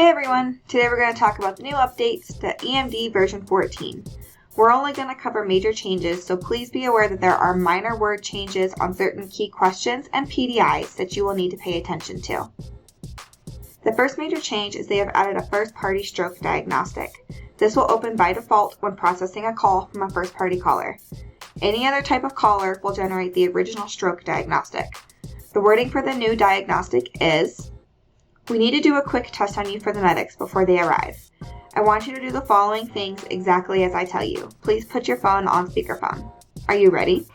Hey everyone! Today we're going to talk about the new updates to EMD V14. We're only going to cover major changes, so please be aware that there are minor word changes on certain key questions and PDIs that you will need to pay attention to. The first major change is they have added a first-party stroke diagnostic. This will open by default when processing a call from a first-party caller. Any other type of caller will generate the original stroke diagnostic. The wording for the new diagnostic is, "We need to do a quick test on you for the medics before they arrive. I want you to do the following things exactly as I tell you. Please put your phone on speakerphone. Are you ready?"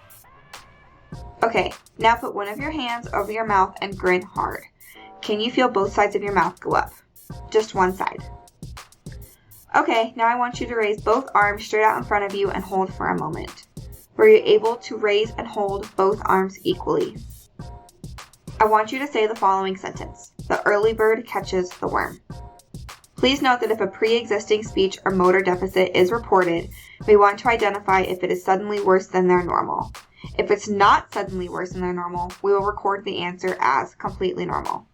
Okay, now put one of your hands over your mouth and grin hard. Can you feel both sides of your mouth go up? Just one side. Okay, now I want you to raise both arms straight out in front of you and hold for a moment. Were you able to raise and hold both arms equally? I want you to say the following sentence. The early bird catches the worm. Please note that if a pre-existing speech or motor deficit is reported, we want to identify if it is suddenly worse than their normal. If it's not suddenly worse than their normal, we will record the answer as completely normal.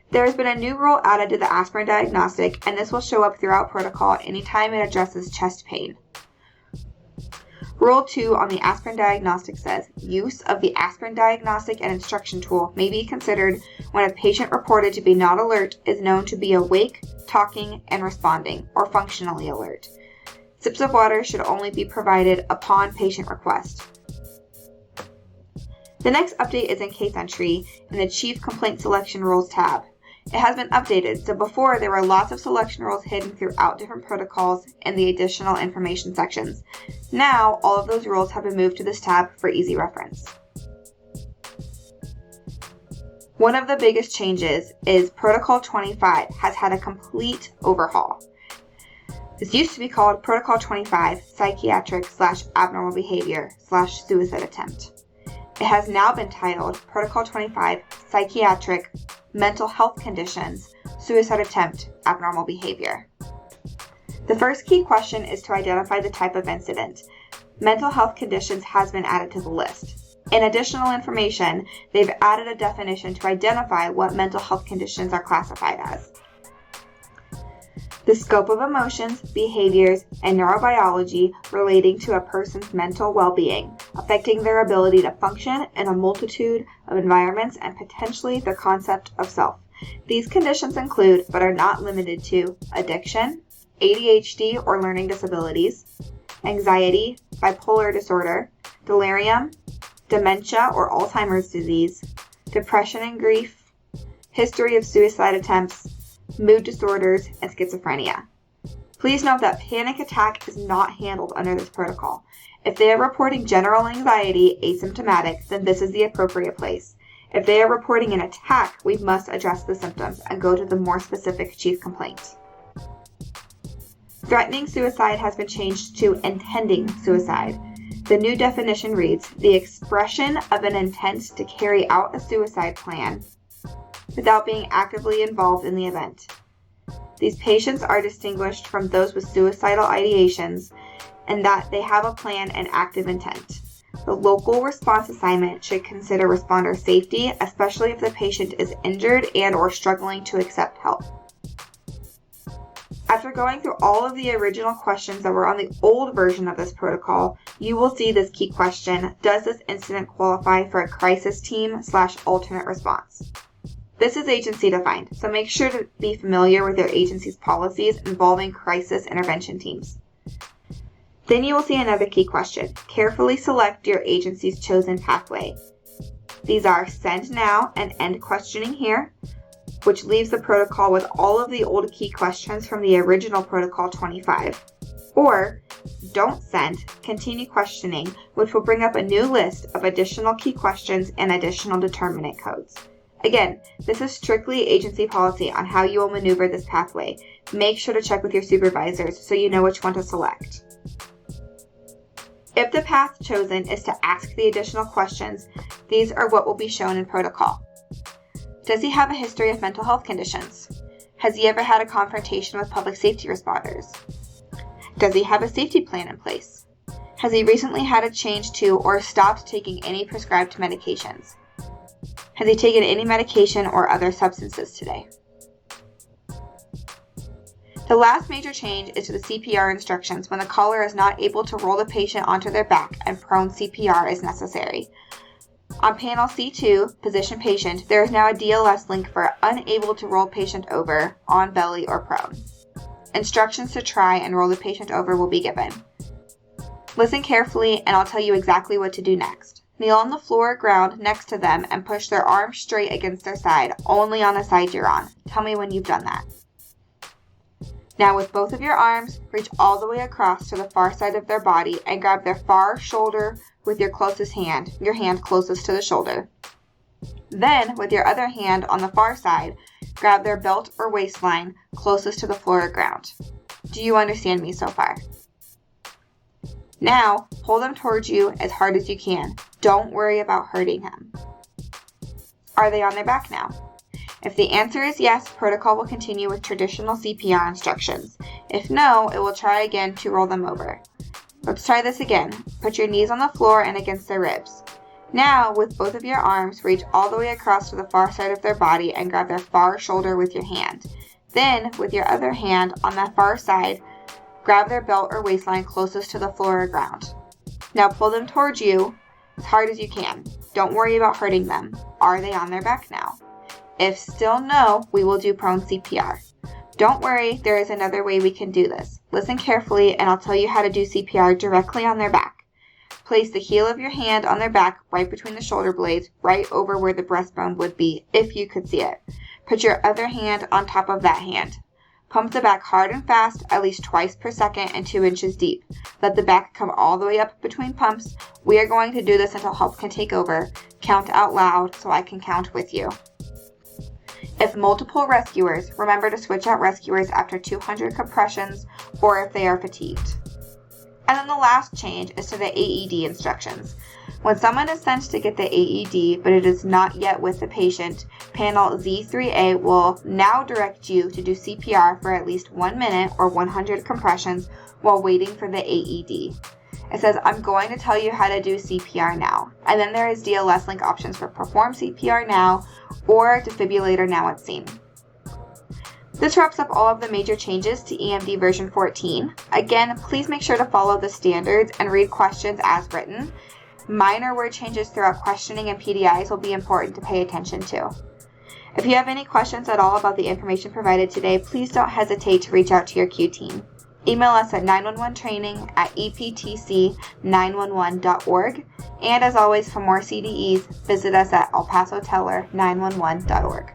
There has been a new rule added to the aspirin diagnostic, and this will show up throughout protocol anytime it addresses chest pain. Rule 2 on the aspirin diagnostic says, use of the aspirin diagnostic and instruction tool may be considered when a patient reported to be not alert is known to be awake, talking, and responding, or functionally alert. Sips of water should only be provided upon patient request. The next update is in case entry in the Chief Complaint Selection Rules tab. It has been updated, so before there were lots of selection rules hidden throughout different protocols and the additional information sections. Now, all of those rules have been moved to this tab for easy reference. One of the biggest changes is Protocol 25 has had a complete overhaul. This used to be called Protocol 25 Psychiatric/Abnormal Behavior/Suicide Attempt. It has now been titled Protocol 25 Psychiatric Mental Health Conditions, Suicide Attempt, Abnormal Behavior. The first key question is to identify the type of incident. Mental health conditions has been added to the list. In additional information, they've added a definition to identify what mental health conditions are classified as. The scope of emotions, behaviors, and neurobiology relating to a person's mental well-being, affecting their ability to function in a multitude of environments and potentially the concept of self. These conditions include, but are not limited to, addiction, ADHD or learning disabilities, anxiety, bipolar disorder, delirium, dementia or Alzheimer's disease, depression and grief, history of suicide attempts, mood disorders, and schizophrenia. Please note that panic attack is not handled under this protocol. If they are reporting general anxiety asymptomatic, then this is the appropriate place. If they are reporting an attack, we must address the symptoms and go to the more specific chief complaint. Threatening suicide has been changed to intending suicide. The new definition reads, the expression of an intent to carry out a suicide plan without being actively involved in the event. These patients are distinguished from those with suicidal ideations in that they have a plan and active intent. The local response assignment should consider responder safety, especially if the patient is injured and or struggling to accept help. After going through all of the original questions that were on the old version of this protocol, you will see this key question, does this incident qualify for a crisis team/alternate response? This is agency defined, so make sure to be familiar with your agency's policies involving crisis intervention teams. Then you will see another key question. Carefully select your agency's chosen pathway. These are send now and end questioning here, which leaves the protocol with all of the old key questions from the original Protocol 25. Or don't send, continue questioning, which will bring up a new list of additional key questions and additional determinant codes. Again, this is strictly agency policy on how you will maneuver this pathway. Make sure to check with your supervisors so you know which one to select. If the path chosen is to ask the additional questions, these are what will be shown in protocol. Does he have a history of mental health conditions? Has he ever had a confrontation with public safety responders? Does he have a safety plan in place? Has he recently had a change to or stopped taking any prescribed medications? Has he taken any medication or other substances today? The last major change is to the CPR instructions when the caller is not able to roll the patient onto their back and prone CPR is necessary. On panel C2, position patient, there is now a DLS link for unable to roll patient over, on belly, or prone. Instructions to try and roll the patient over will be given. Listen carefully and I'll tell you exactly what to do next. Kneel on the floor or ground next to them and push their arms straight against their side, only on the side you're on. Tell me when you've done that. Now with both of your arms, reach all the way across to the far side of their body and grab their far shoulder with your hand closest to the shoulder. Then, with your other hand on the far side, grab their belt or waistline closest to the floor or ground. Do you understand me so far? Now, pull them towards you as hard as you can. Don't worry about hurting them. Are they on their back now? If the answer is yes, protocol will continue with traditional CPR instructions. If no, it will try again to roll them over. Let's try this again. Put your knees on the floor and against their ribs. Now, with both of your arms, reach all the way across to the far side of their body and grab their far shoulder with your hand. Then, with your other hand on that far side, grab their belt or waistline closest to the floor or ground. Now pull them towards you as hard as you can. Don't worry about hurting them. Are they on their back now? If still no, we will do prone CPR. Don't worry, there is another way we can do this. Listen carefully and I'll tell you how to do CPR directly on their back. Place the heel of your hand on their back right between the shoulder blades, right over where the breastbone would be, if you could see it. Put your other hand on top of that hand. Pump the back hard and fast, at least twice per second and 2 inches deep. Let the back come all the way up between pumps. We are going to do this until help can take over. Count out loud so I can count with you. If multiple rescuers, remember to switch out rescuers after 200 compressions or if they are fatigued. And then the last change is to the AED instructions. When someone is sent to get the AED, but it is not yet with the patient, panel Z3A will now direct you to do CPR for at least 1 minute or 100 compressions while waiting for the AED. It says, I'm going to tell you how to do CPR now. And then there is DLS link options for perform CPR now or defibrillator now at scene. This wraps up all of the major changes to EMD version 14. Again, please make sure to follow the standards and read questions as written. Minor word changes throughout questioning and PDIs will be important to pay attention to. If you have any questions at all about the information provided today, please don't hesitate to reach out to your Q team. Email us at 911training@eptc911.org. And as always, for more CDEs, visit us at elpasoteller911.org.